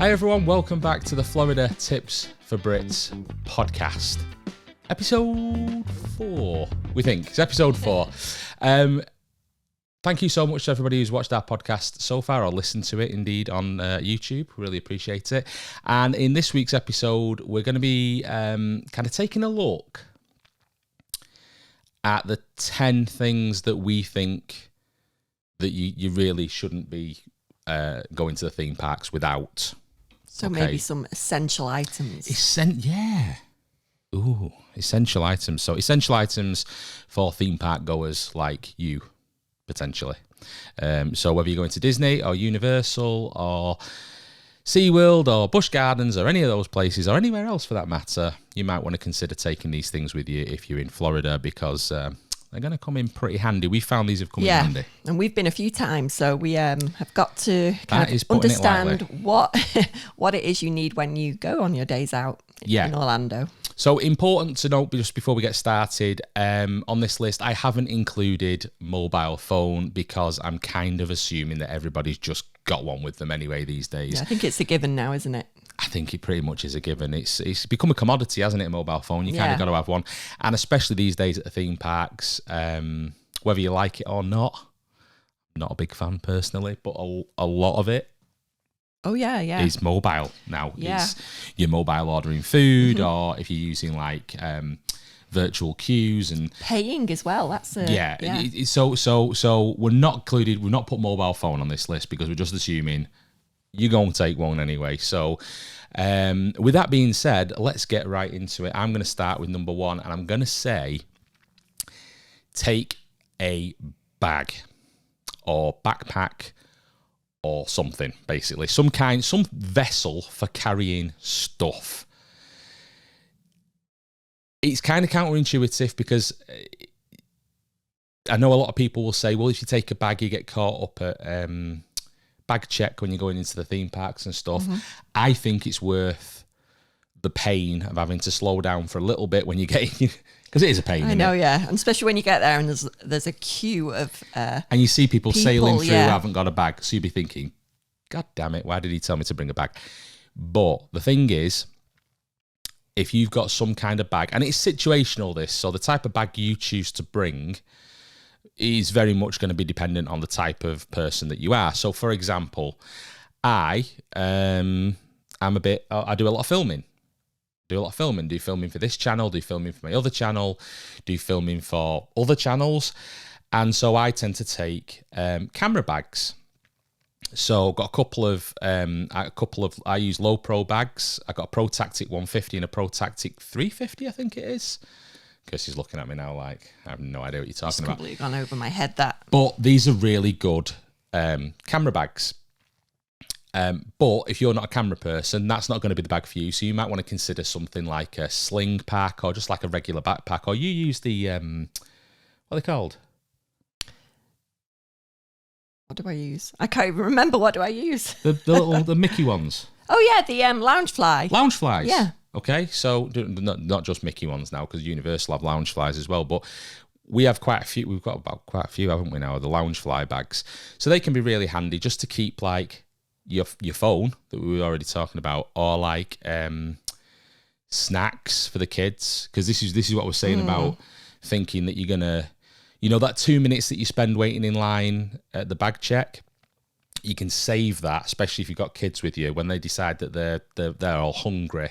Hi everyone, welcome back to the Florida Tips for Brits podcast. Episode 4, we think. It's episode 4. Thank you so much to everybody who's watched our podcast so far or listened to it indeed on YouTube. Really appreciate it. And in this week's episode, we're going to be kind of taking a look at the 10 things that we think that you really shouldn't be going to the theme parks without. So maybe some essential items. Essential items. So essential items for theme park goers like you, potentially. So whether you're going to Disney or Universal or Seaworld or Busch Gardens or any of those places or anywhere else for that matter, you might want to consider taking these things with you if you're in Florida because they're going to come in pretty handy. We found these have come in handy. And we've been a few times, so we have got to kind of understand what it is you need when you go on your days out in Orlando. So important to note, just before we get started, on this list, I haven't included mobile phone because I'm kind of assuming that everybody's just got one with them anyway these days. Yeah, I think it's a given now, isn't it? I think it pretty much is a given. It's become a commodity, hasn't it, a mobile phone? You kind of got to have one. And especially these days at the theme parks, whether you like it or not, I'm not a big fan personally, but a lot of it is mobile now. Yeah. It's your mobile ordering food or if you're using like virtual queues and paying as well. That's So we're not included. We've not put mobile phone on this list because we're just assuming you're going to take one anyway. So with that being said, let's get right into it. I'm going to start with number 1, and I'm going to say take a bag or backpack or something, basically. Some vessel for carrying stuff. It's kind of counterintuitive because I know a lot of people will say, well, if you take a bag, you get caught up at bag check when you're going into the theme parks and stuff. I think it's worth the pain of having to slow down for a little bit when you get in, because it is a pain. I know, and especially when you get there and there's a queue of and you see people sailing through who haven't got a bag, so you'd be thinking, God damn it, why did he tell me to bring a bag? But the thing is, if you've got some kind of bag, and it's situational this, so the type of bag you choose to bring is very much going to be dependent on the type of person that you are. So, for example, I do a lot of filming. Do filming for this channel, do filming for my other channel, do filming for other channels. And so I tend to take camera bags. So I've got a couple of, I use low pro bags. I got a Pro Tactic 150 and a Pro Tactic 350, I think it is. Because he's looking at me now like, I have no idea what you're talking about. It's completely gone over my head, that. But these are really good camera bags. But if you're not a camera person, that's not going to be the bag for you. So you might want to consider something like a sling pack or just like a regular backpack. Or you use the, what are they called? What do I use? I can't even remember. What do I use? The Mickey ones. Oh, yeah, the lounge fly. Lounge flies. Yeah. Okay, so not just Mickey ones now, because Universal have lounge flies as well, but we have quite a few. We've got about quite a few, haven't we now, the lounge fly bags. So they can be really handy just to keep like your phone that we were already talking about, or like snacks for the kids, because this is what I was saying about thinking that you're gonna, that 2 minutes that you spend waiting in line at the bag check. You can save that, especially if you've got kids with you, when they decide that they're all hungry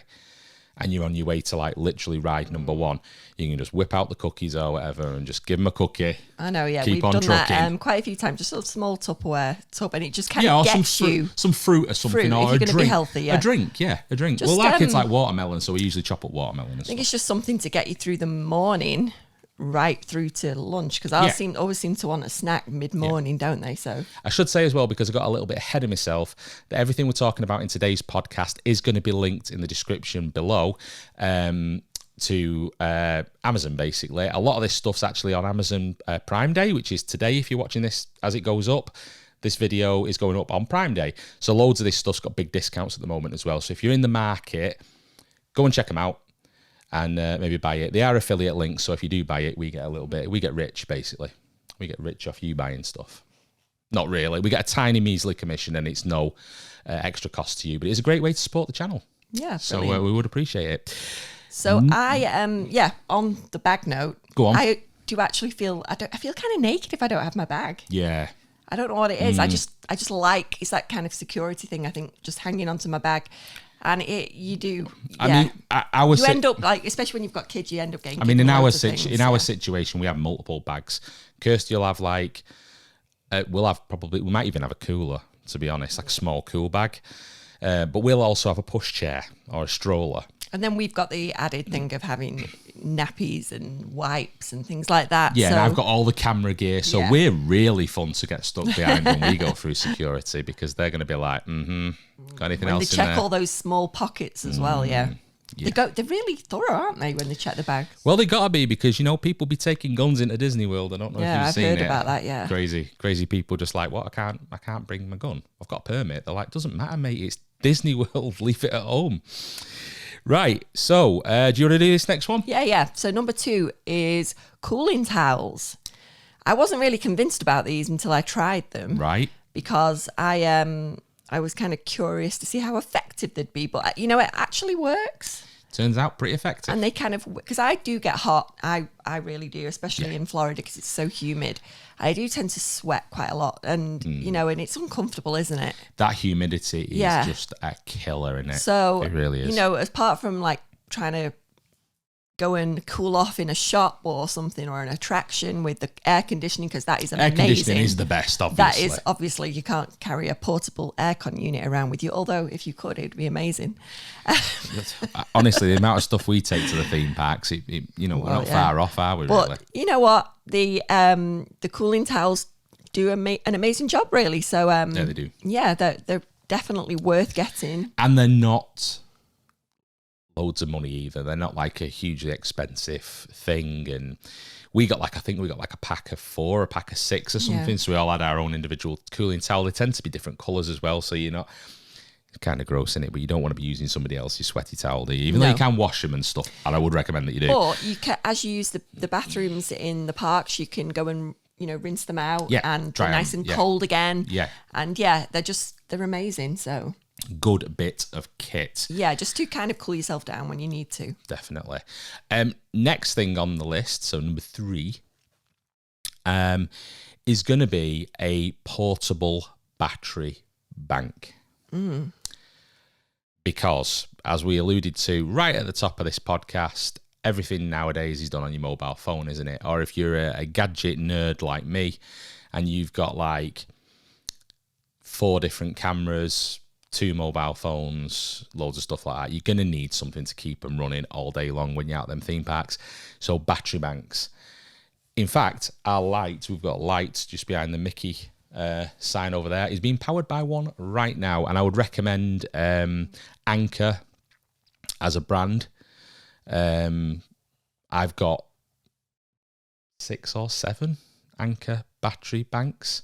and you're on your way to like literally ride number 1. You can just whip out the cookies or whatever and just give them a cookie. I know, yeah. Keep We've done trucking. that quite a few times, just a small Tupperware tub, and it just kind of gets you. Some fruit or something, or if a you're drink. Be healthy, A drink. Just, well, our kids like watermelon, so we usually chop up watermelon and I think it's just something to get you through the morning, right through to lunch, because I always seem to want a snack mid-morning, don't they? So I should say as well, because I got a little bit ahead of myself, that everything we're talking about in today's podcast is going to be linked in the description below to Amazon, basically. A lot of this stuff's actually on Amazon Prime Day, which is today if you're watching this as it goes up. This video is going up on Prime Day. So loads of this stuff's got big discounts at the moment as well. So if you're in the market, go and check them out. And maybe buy it. They are affiliate links, so if you do buy it, we get a little bit. We get rich, basically. We get rich off you buying stuff. Not really. We get a tiny measly commission, and it's no extra cost to you. But it's a great way to support the channel. Yeah, so we would appreciate it. So I on the bag note, go on. I do actually feel I feel kind of naked if I don't have my bag. Yeah. I don't know what it is. I just like, it's that kind of security thing, I think, just hanging onto my bag. And you do. Yeah. I mean, you end up like, especially when you've got kids, you end up getting. I mean, in our situation, we have multiple bags. Kirsty will have like, we might even have a cooler, to be honest, like a small cool bag. But we'll also have a push chair or a stroller. And then we've got the added thing of having nappies and wipes and things like that. Yeah, and I've got all the camera gear. So we're really fun to get stuck behind when we go through security, because they're going to be like, got anything when else they in there? check all those small pockets as well, yeah. They're really thorough, aren't they, when they check the bag? Well, they got to be, because, people be taking guns into Disney World. I don't know if you've seen it. Yeah, I've heard about that, yeah. Crazy people just like, what, I can't bring my gun. I've got a permit. They're like, doesn't matter, mate. It's Disney World. Leave it at home. Right, so do you want to do this next one? Yeah. So number 2 is cooling towels. I wasn't really convinced about these until I tried them. Right. Because I was kind of curious to see how effective they'd be. But, it actually works. Turns out pretty effective. And they kind of, because I do get hot. I really do, especially in Florida because it's so humid. I do tend to sweat quite a lot. And, and it's uncomfortable, isn't it? That humidity is just a killer, isn't it? So, it really is. Apart from like trying to go and cool off in a shop or something, or an attraction with the air conditioning, because that is amazing. Air conditioning is the best, obviously. That is, obviously, you can't carry a portable aircon unit around with you, although if you could, it'd be amazing. Honestly, the amount of stuff we take to the theme parks, we're not far off, are we, really? But you know what? The cooling towels do an amazing job, really. So yeah, they do. Yeah, they're definitely worth getting. And they're not loads of money either. They're not like a hugely expensive thing. And we got like a pack of 4, a pack of 6 or something. So we all had our own individual cooling towel. They tend to be different colours as well. So you're not kind of gross in it, but you don't want to be using somebody else's sweaty towel, do you? Even though you can wash them and stuff. And I would recommend that you do. Or you can, as you use the bathrooms in the parks, you can go and rinse them out and they're nice and cold again. Yeah. And they're amazing. So good bit of kit. Yeah, just to kind of cool yourself down when you need to. Definitely. Next thing on the list, so number 3, is going to be a portable battery bank. Because, as we alluded to right at the top of this podcast, everything nowadays is done on your mobile phone, isn't it? Or if you're a gadget nerd like me and you've got like 4 different cameras, 2 mobile phones, loads of stuff like that, you're going to need something to keep them running all day long when you're out them theme parks. So battery banks. In fact, our light, we've got lights just behind the Mickey sign over there, is being powered by one right now. And I would recommend Anker as a brand. I've got 6 or 7 Anker battery banks.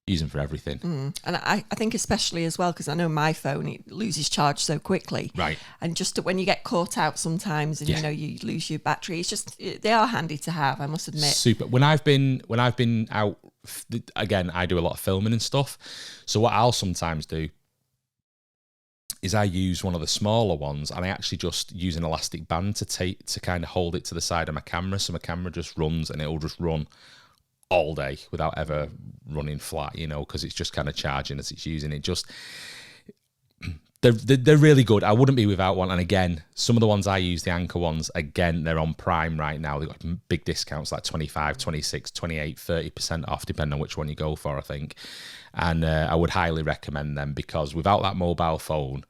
Use them for everything. And I think especially as well, because I know my phone, it loses charge so quickly. Right. And just when you get caught out sometimes and, you lose your battery, it's just, they are handy to have, I must admit. Super. When I've been out, again, I do a lot of filming and stuff. So what I'll sometimes do is I use one of the smaller ones and I actually just use an elastic band to kind of hold it to the side of my camera. So my camera just runs and it'll just run all day without ever running flat, because it's just kind of charging as it's using it. Just they're really good. I wouldn't be without one. And again, some of the ones I use, the Anker ones, again, they're on Prime right now. They've got big discounts like 25, 26, 28, 30% off, depending on which one you go for, I think. And I would highly recommend them, because without that mobile phone,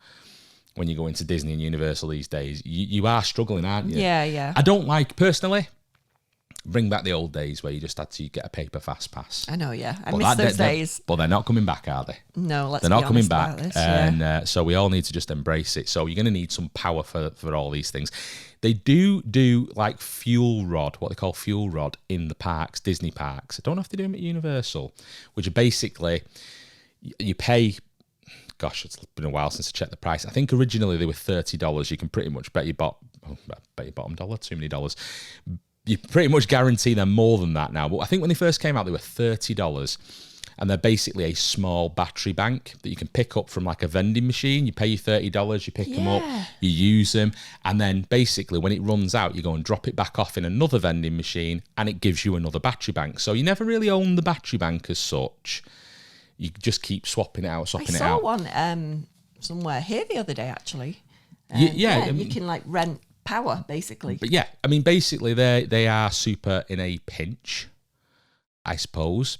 when you go into Disney and Universal these days, you are struggling, aren't you? Yeah. I don't like, personally, bring back the old days where you just had to get a paper fast pass. I know, yeah. I miss those days. But they're not coming back, are they? No, they're not coming back. And so we all need to just embrace it. So you're going to need some power for all these things. They do like fuel rod, what they call fuel rod in the parks, Disney parks. I don't know if they do them at Universal, which are basically, you pay, gosh, it's been a while since I checked the price. I think originally they were $30. You can pretty much bet your bottom dollar, too many dollars. You pretty much guarantee they're more than that now. But I think when they first came out, they were $30. And they're basically a small battery bank that you can pick up from like a vending machine. You pay your $30, you pick them up, you use them. And then basically when it runs out, you go and drop it back off in another vending machine and it gives you another battery bank. So you never really own the battery bank as such. You just keep swapping it out, I saw one somewhere here the other day, actually. You can like rent power, basically. But yeah, I mean, basically they are super in a pinch, I suppose.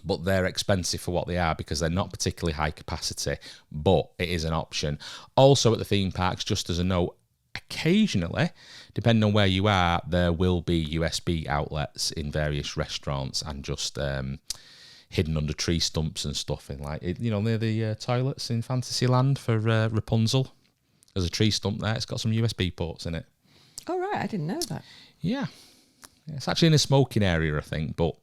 But they're expensive for what they are because they're not particularly high capacity, but it is an option. Also at the theme parks, just as a note, occasionally, depending on where you are, there will be USB outlets in various restaurants and just hidden under tree stumps and stuff in near the toilets in Fantasyland for Rapunzel. There's a tree stump there. It's got some USB ports in it. Oh, right. I didn't know that. Yeah. It's actually in a smoking area, I think, but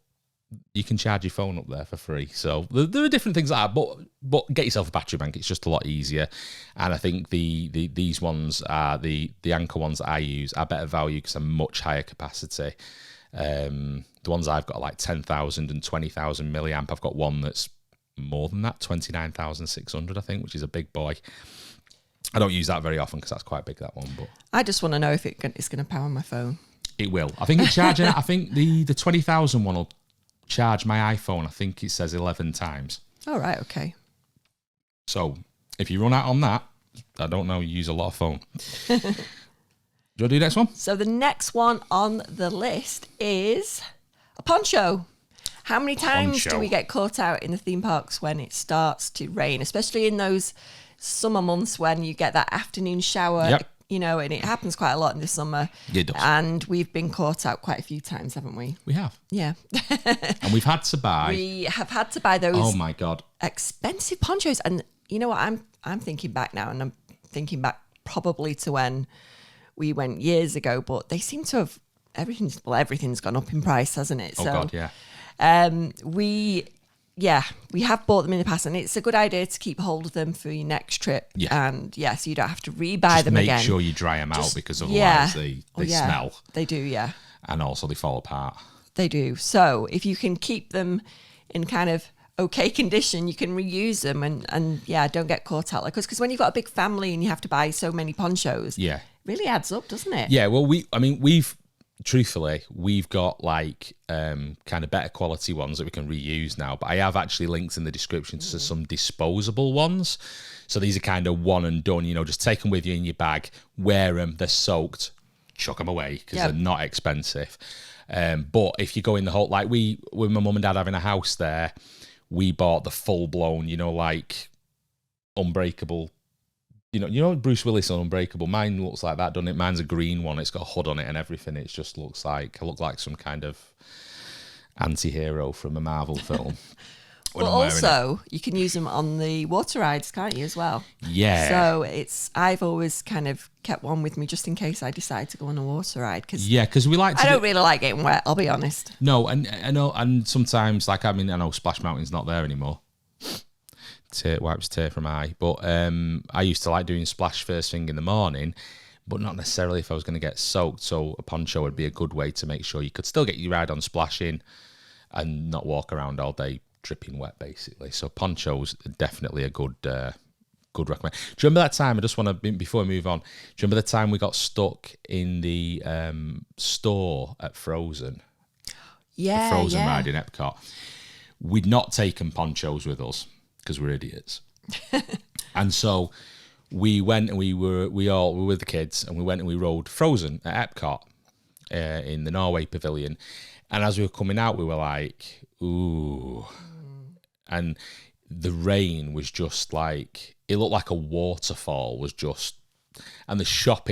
you can charge your phone up there for free. So there are different things like that, but get yourself a battery bank. It's just a lot easier. And I think these ones are the Anchor ones that I use are better value because they're much higher capacity. The ones I've got are like 10,000 and 20,000 milliamp. I've got one that's more than that, 29,600, I think, which is a big boy. I don't use that very often because that's quite big, that one. But I just want to know if it's going to power my phone. It will. I think it's charging. I think the 20,000 one will charge my iPhone. I think it says 11 times. Oh, right. Okay. So if you run out on that, I don't know, you use a lot of phone. Do you want to do the next one? So the next one on the list is a poncho. How many times do we get caught out in the theme parks when it starts to rain, especially in those summer months when you get that afternoon shower? Yep. And it happens quite a lot in the summer. It does. And we've been caught out quite a few times, haven't we? We have. Yeah. And we've had to buy. We have had to buy those. Oh my God. Expensive ponchos. And you know what? I'm thinking back now, and I'm thinking back probably to when we went years ago, but they seem to have everything's gone up in price, hasn't it? Oh God, yeah. We have bought them in the past, and it's a good idea to keep hold of them for your next trip. Yeah. And so you don't have to rebuy them again. Make sure you dry them out because otherwise they smell. They do, yeah. And also they fall apart. They do. So if you can keep them in kind of okay condition, you can reuse them and don't get caught out. Because when you've got a big family and you have to buy so many ponchos, it really adds up, doesn't it? Yeah, well, we've got like kind of better quality ones that we can reuse now, but I have actually linked in the description to some disposable ones. So these are kind of one and done, just take them with you in your bag, wear them, they're soaked, chuck them away because they're not expensive. But if you go in the whole, like with my mum and dad having a house there, we bought the full blown, like unbreakable. You know Bruce Willis on Unbreakable? Mine looks like that, doesn't it? Mine's a green one. It's got a hood on it and everything. It just looks like some kind of anti-hero from a Marvel film. Well, also, you can use them on the water rides, can't you, as well? Yeah. So I've always kind of kept one with me just in case I decide to go on a water ride. Because we like to. I don't really like getting wet, I'll be honest. No, and I know, and sometimes, I know Splash Mountain's not there anymore. Wipes tear from eye, but I used to like doing splash first thing in the morning, but not necessarily if I was going to get soaked. So a poncho would be a good way to make sure you could still get your ride on splashing and not walk around all day dripping wet, basically. So ponchos are definitely a good recommend. Do you remember that time? I just want to, before we move on, do you remember the time we got stuck in the store at Frozen? Yeah, the Frozen ride in Epcot. We'd not taken ponchos with us because we're idiots. And so we went and we were with the kids, and we went and we rode Frozen at Epcot in the Norway Pavilion. And as we were coming out, we were like, ooh. And the rain was just like, it looked like a waterfall was just, and the shop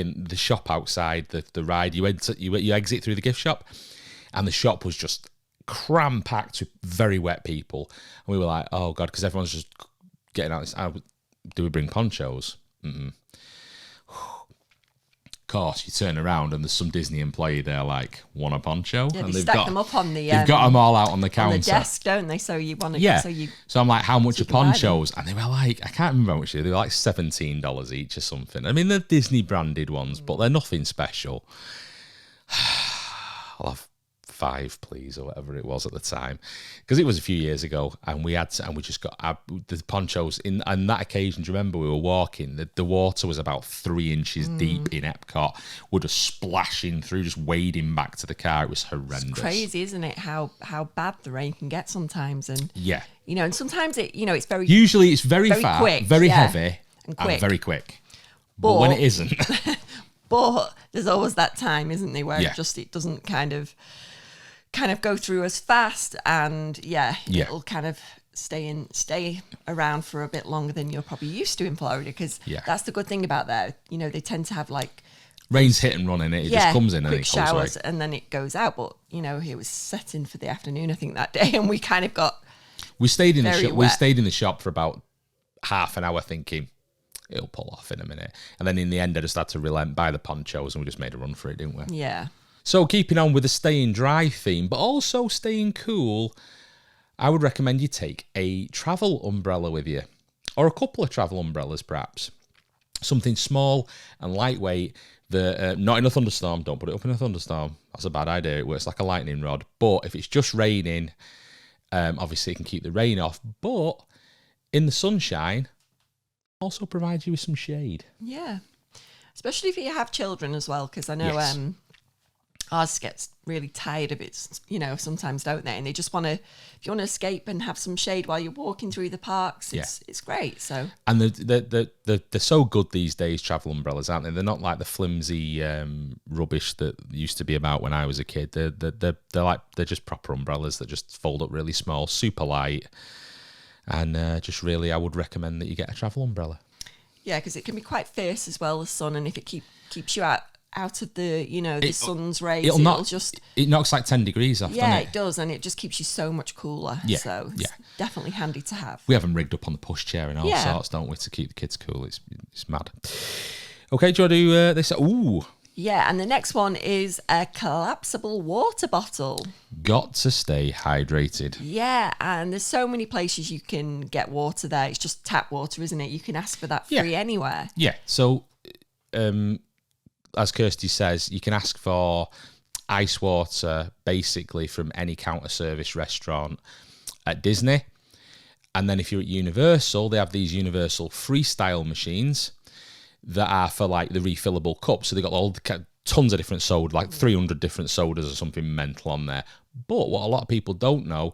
outside the ride, you exit through the gift shop, and the shop was just cram-packed with very wet people. And we were like, oh God, because everyone's just getting out. Do we bring ponchos? Mm-mm. Of course, you turn around and there's some Disney employee there like, want a poncho? Yeah, and they've got them up on the... they've got them all out on the counter. On the desk, don't they? So you want to... Yeah. So I'm like, how much are ponchos? And they were like, I can't remember how much they were like $17 each or something. I mean, they're Disney branded ones, but they're nothing special. I'll have 5, please, or whatever it was at the time, because it was a few years ago, and we just got the ponchos. On that occasion, do you remember we were walking? The water was about 3 inches deep in Epcot. We're just splashing through, just wading back to the car. It was horrendous. It's crazy, isn't it? How bad the rain can get sometimes, and yeah, and sometimes it's very usually it's very fast, quick, very heavy, and quick. and very quick. But when it isn't. But there's always that time, isn't there, where Yeah. it doesn't kind of go through as fast, and it'll kind of stay around for a bit longer than you're probably used to in Florida, because that's the good thing about there. They tend to have like rain's hit and run in it. It just comes in and it quick goes away. showers, and then it goes out. But it was setting for the afternoon, I think, that day, and we kind of got we stayed in the shop. wet. We stayed in the shop for about half an hour, thinking it'll pull off in a minute. And then in the end, I just had to relent, buy the ponchos, and we just made a run for it, didn't we? Yeah. So keeping on with the staying dry theme, but also staying cool, I would recommend you take a travel umbrella with you, or a couple of travel umbrellas perhaps. Something small and lightweight, not in a thunderstorm. Don't put it up in a thunderstorm. That's a bad idea. It works like a lightning rod. But if it's just raining, obviously it can keep the rain off. But in the sunshine, also provides you with some shade. Yeah, especially if you have children as well, because I know ours gets really tired of it, sometimes, don't they? And they just if you want to escape and have some shade while you're walking through the parks, it's great. So, and they're so good these days, travel umbrellas, aren't they? They're not like the flimsy rubbish that used to be about when I was a kid. They're just proper umbrellas that just fold up really small, super light. And just really, I would recommend that you get a travel umbrella. Yeah, because it can be quite fierce as well, the sun, and if it keeps you out of the the sun's rays, it knocks like 10 degrees off. Yeah, doesn't it does, and it just keeps you so much cooler. Yeah, so it's definitely handy to have. We have them rigged up on the pushchair and all sorts, don't we, to keep the kids cool? It's mad. Okay, do you want to do this? Ooh. Yeah, and the next one is a collapsible water bottle. Got to stay hydrated. Yeah, and there's so many places you can get water there. It's just tap water, isn't it? You can ask for that free anywhere. Yeah, so as Kirsty says, you can ask for ice water basically from any counter service restaurant at Disney. And then if you're at Universal, they have these Universal Freestyle machines that are for like the refillable cups. So they've got tons of different soda, like 300 different sodas or something mental on there. But what a lot of people don't know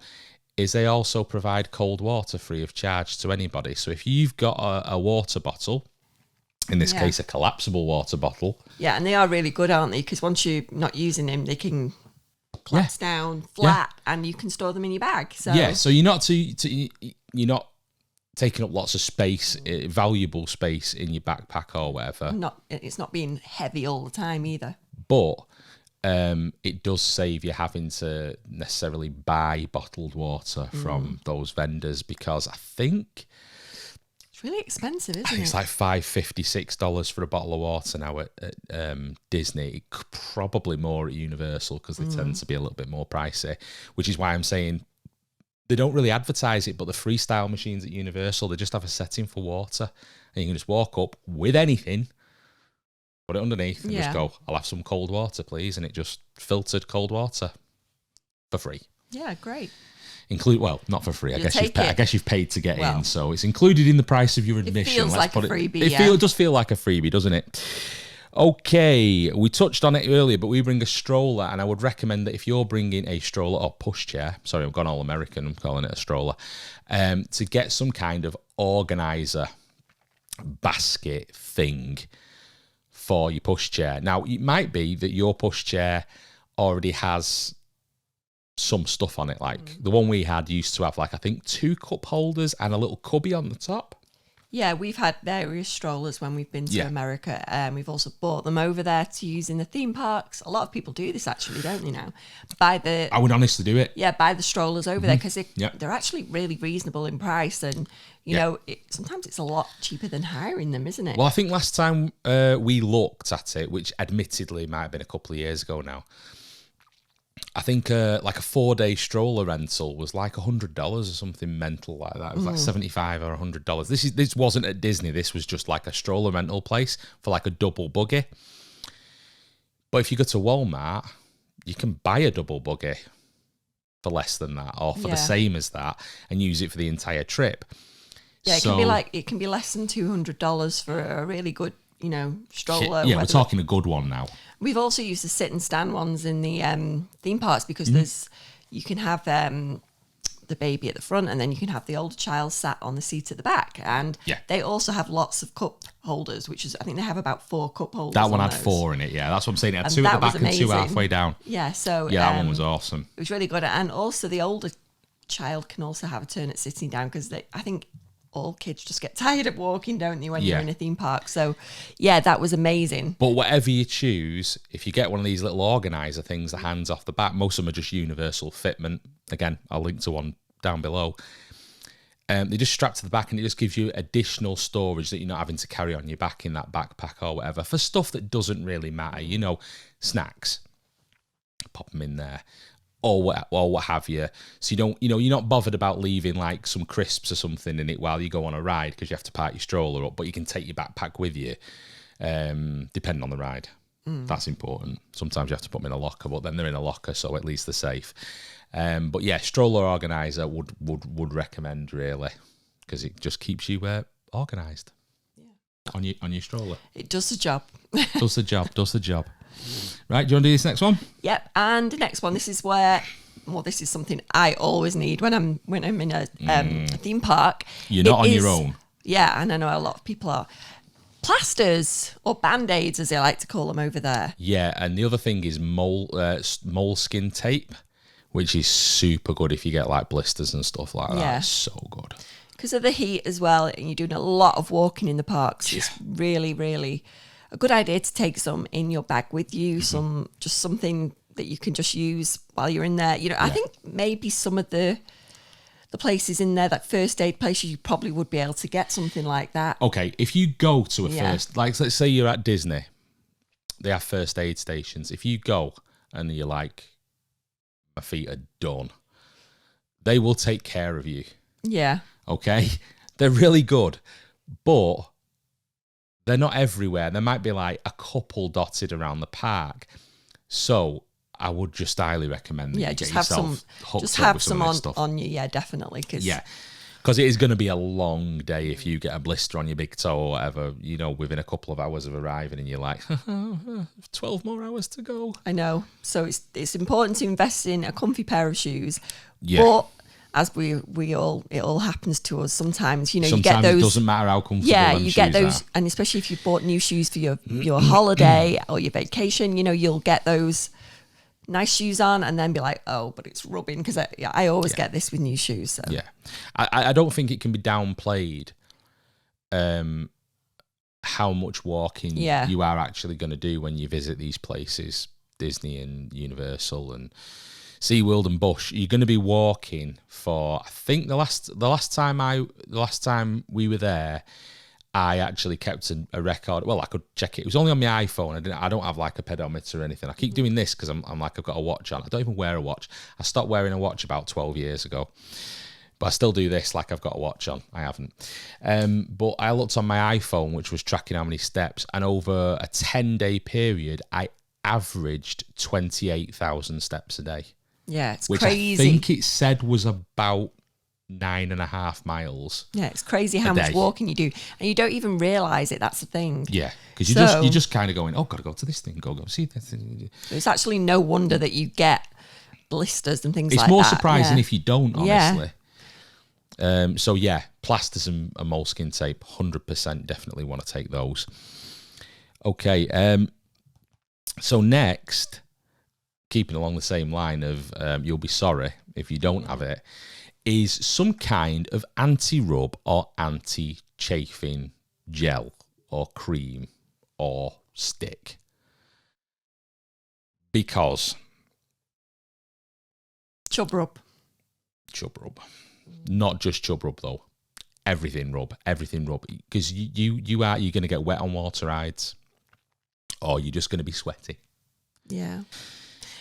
is they also provide cold water free of charge to anybody. So if you've got a water bottle, in this case a collapsible water bottle. Yeah, and they are really good, aren't they? Because once you're not using them, they can collapse down flat and you can store them in your bag. So so you're not you're not taking up lots of space, valuable space in your backpack or whatever. It's not being heavy all the time either. But it does save you having to necessarily buy bottled water from those vendors, because I think it's really expensive, isn't it? It's like $5.56 for a bottle of water now at Disney. Probably more at Universal, because they tend to be a little bit more pricey, which is why I'm saying they don't really advertise it, but the freestyle machines at Universal, they just have a setting for water, and you can just walk up with anything, put it underneath, and just go, I'll have some cold water, please, and it just filtered cold water for free. Yeah, great. Not for free. I guess you've paid to get in, so it's included in the price of your admission. It feels like a freebie. It does feel like a freebie, doesn't it? Okay, we touched on it earlier, but we bring a stroller, and I would recommend that if you're bringing a stroller or pushchair, sorry, I've gone all American, I'm calling it a stroller, to get some kind of organizer basket thing for your pushchair. Now, it might be that your pushchair already has some stuff on it, like the one we had used to have, like, I think 2 cup holders and a little cubby on the top. Yeah, we've had various strollers when we've been to America. We've also bought them over there to use in the theme parks. A lot of people do this, actually, don't they now? I would honestly do it. Yeah, buy the strollers over there, because they're actually really reasonable in price. And, you know, sometimes it's a lot cheaper than hiring them, isn't it? Well, I think last time we looked at it, which admittedly might have been a couple of years ago now, I think like a 4-day stroller rental was like $100 or something mental like that. It was like $75 or $100. This wasn't at Disney. This was just like a stroller rental place for like a double buggy. But if you go to Walmart, you can buy a double buggy for less than that, or for the same as that, and use it for the entire trip. Yeah, it can be less than $200 for a really good, stroller. Yeah, we're talking a good one now. We've also used the sit and stand ones in the theme parks because you can have the baby at the front, and then you can have the older child sat on the seat at the back. And they also have lots of cup holders, I think they have about 4 cup holders. That one had 4 in it, yeah. That's what I'm saying. It had 2 at the back and 2 halfway down. Yeah, so... Yeah, that one was awesome. It was really good. And also the older child can also have a turn at sitting down, because I think all kids just get tired of walking, don't they, when you're in a theme park. So, yeah, that was amazing. But whatever you choose, if you get one of these little organiser things, the hands off the back, most of them are just universal fitment. Again, I'll link to one down below. They just strap to the back, and it just gives you additional storage that you're not having to carry on your back in that backpack or whatever for stuff that doesn't really matter. Snacks, pop them in there, or what have you. So you don't, you're not bothered about leaving like some crisps or something in it while you go on a ride, because you have to park your stroller up, but you can take your backpack with you, depending on the ride. That's important. Sometimes you have to put them in a locker, but then they're in a locker, so at least they're safe. But yeah, stroller organizer would recommend, really, because it just keeps you organised. On your stroller. It does the job. Does the job. Right, do you want to do this next one? Yep. And the next one, this is something I always need when I'm in a theme park. You're not on your own. Yeah, and I know a lot of people are. Plasters, or band-aids as they like to call them over there. Yeah, and the other thing is moleskin tape, which is super good if you get like blisters and stuff like that. Yeah. It's so good. Because of the heat as well, and you're doing a lot of walking in the parks. Yeah. It's really, really a good idea to take some in your bag with you, something that you can just use while you're in there. I think maybe some of the places in there, that first aid places, you probably would be able to get something like that. Okay, if you go to a first, like let's say you're at Disney, they have first aid stations. If you go and you're like, my feet are done, they will take care of you. Yeah. Okay? They're really good, but they're not everywhere. There might be like a couple dotted around the park. So I would just highly recommend that you get yourself hooked up with some of this stuff. On you, yeah, definitely. Because it is going to be a long day if you get a blister on your big toe or whatever, within a couple of hours of arriving, and you're like, 12 more hours to go. I know. So it's important to invest in a comfy pair of shoes. Yeah. But as it all happens to us sometimes, sometimes you get those. It doesn't matter how comfortable you get those, and especially if you bought new shoes for your holiday or your vacation, you'll get those nice shoes on and then be like, oh, but it's rubbing, because I always get this with new shoes. So. Yeah, I don't think it can be downplayed how much walking you are actually going to do when you visit these places, Disney and Universal and Seaworld and Busch. You're going to be walking for, I think the last time we were there, I actually kept a record. Well, I could check it. It was only on my iPhone. I don't have like a pedometer or anything. I keep doing this because I'm like, I've got a watch on. I don't even wear a watch. I stopped wearing a watch about 12 years ago. But I still do this like I've got a watch on. I haven't. But I looked on my iPhone, which was tracking how many steps. And over a 10-day period, I averaged 28,000 steps a day. Yeah, it's which crazy. I think it said was about 9.5 miles. Yeah, it's crazy how much walking you do, and you don't even realise it. That's the thing. Yeah, because you're just kind of going, oh, gotta go to this thing, go see this. It's actually no wonder that you get blisters and things like that. It's more surprising if you don't, honestly. Yeah. So yeah, plasters and moleskin tape, 100% definitely want to take those. Okay. So next, keeping along the same line of you'll be sorry if you don't have it, is some kind of anti-rub or anti-chafing gel or cream or stick. Because Chub rub. Not just chub rub though. Everything rub. Because you're going to get wet on water rides, or you're just going to be sweaty. Yeah.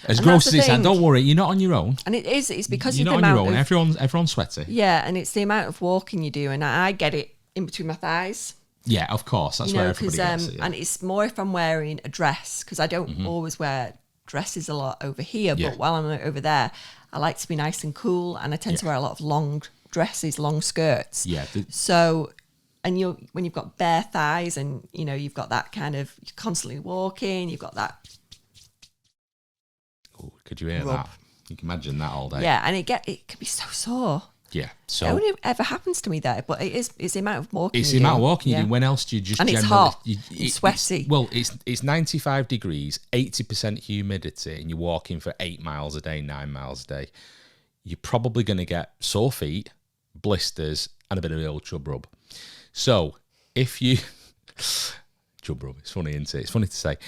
As gross as it sounds, don't worry, you're not on your own. And it's because you're of the not on amount your own. Everyone's sweaty. Yeah, and it's the amount of walking you do, and I get it in between my thighs. Yeah, of course, that's where everybody gets it. Yeah. And it's more if I'm wearing a dress, because I don't always wear dresses a lot over here, but while I'm over there, I like to be nice and cool, and I tend to wear a lot of long dresses, long skirts. Yeah. So, and when you've got bare thighs, and you've got that kind of, you're constantly walking, you've got that. Oh, could you hear that? You can imagine that all day. Yeah, and it can be so sore. Yeah, so it only ever happens to me there, but it's the amount of walking. It's the amount of walking you do. When else do you just? And it's hot, it's sweaty. It's 95 degrees, 80% humidity, and you're walking for 8 miles a day, 9 miles a day. You're probably going to get sore feet, blisters, and a bit of the old chub rub. So if you chub rub, it's funny, isn't it? It's funny to say,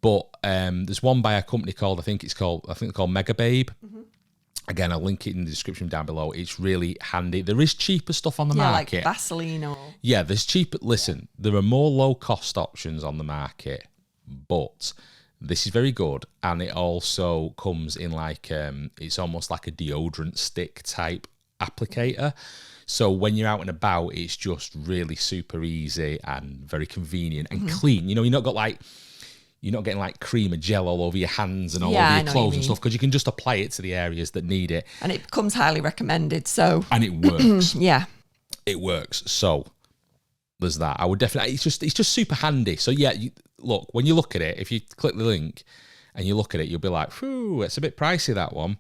but there's one by a company called I think they're called Mega Babe. Mm-hmm. Again, I'll link it in the description down below. It's really handy. There is cheaper stuff on the market. Like Vaseline or... Yeah, there's cheaper... Listen, there are more low-cost options on the market, but this is very good, and it also comes in like... it's almost like a deodorant stick type applicator. So when you're out and about, it's just really super easy and very convenient and clean. You're not getting like cream or gel all over your hands and all over your clothes and stuff, because you can just apply it to the areas that need it. And it becomes highly recommended. And it works. Yeah. It works. So there's that. I would definitely, it's just super handy. So yeah, look, when you look at it, if you click the link and you look at it, you'll be like, whew, it's a bit pricey, that one.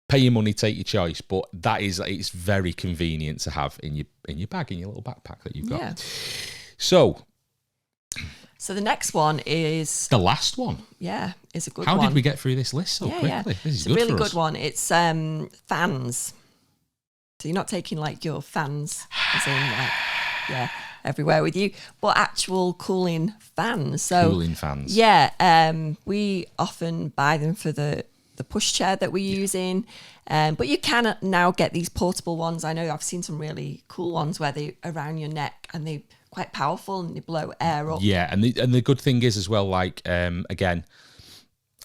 Pay your money, take your choice, but it's very convenient to have in your bag, in your little backpack that you've got. Yeah. So the next one is... The last one? Yeah, it's a good one. How did we get through this list so quickly? Yeah. This is a really good one. It's fans. So you're not taking like your fans as in like, everywhere with you, but actual cooling fans. So cooling fans. Yeah, we often buy them for the pushchair that we're using. But you can now get these portable ones. I know I've seen some really cool ones where they're around your neck and they're quite powerful and they blow air up. Yeah, and the good thing is as well, like, again,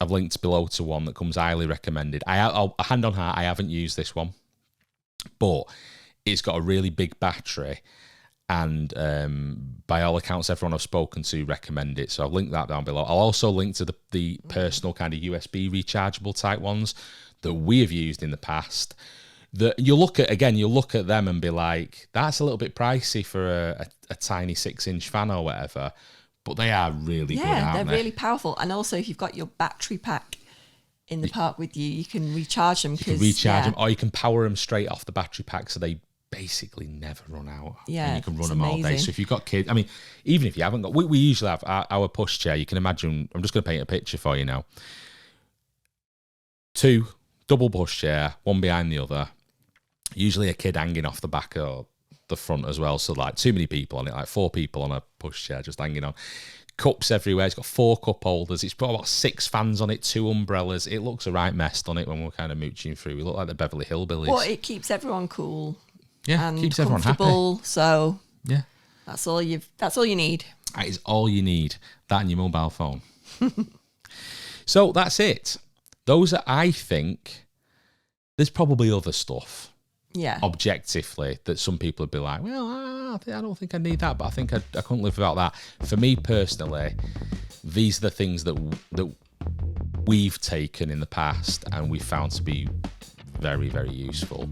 I've linked below to one that comes highly recommended. I'll hand on heart, I haven't used this one, but it's got a really big battery, and by all accounts, everyone I've spoken to recommend it. So I've linked that down below. I'll also link to the personal kind of USB rechargeable type ones that we have used in the past. That you look at them and be like, that's a little bit pricey for a tiny 6-inch fan or whatever, but they are really good, aren't they? Yeah, they're really powerful. And also, if you've got your battery pack in the park with you, you can recharge them. You can recharge them, or you can power them straight off the battery pack, so they basically never run out. Yeah, and you can run them all day. So if you've got kids, I mean, even if you haven't got, we usually have our pushchair. You can imagine. I'm just going to paint a picture for you now. 2 double pushchair, one behind the other. Usually a kid hanging off the back or the front as well. So like too many people on it, like 4 people on a pushchair just hanging on. Cups everywhere. It's got 4 cup holders. It's got about 6 fans on it, 2 umbrellas. It looks a right mess on it when we're kind of mooching through. We look like the Beverly Hillbillies. But it keeps everyone cool. Yeah, and keeps everyone happy. So yeah, that's all you need. That is all you need. That and your mobile phone. So that's it. Those are, I think, there's probably other stuff. Yeah. Objectively, that some people would be like, well, I don't think I need that, but I think I couldn't live without that. For me personally, these are the things that we've taken in the past and we've found to be very, very useful.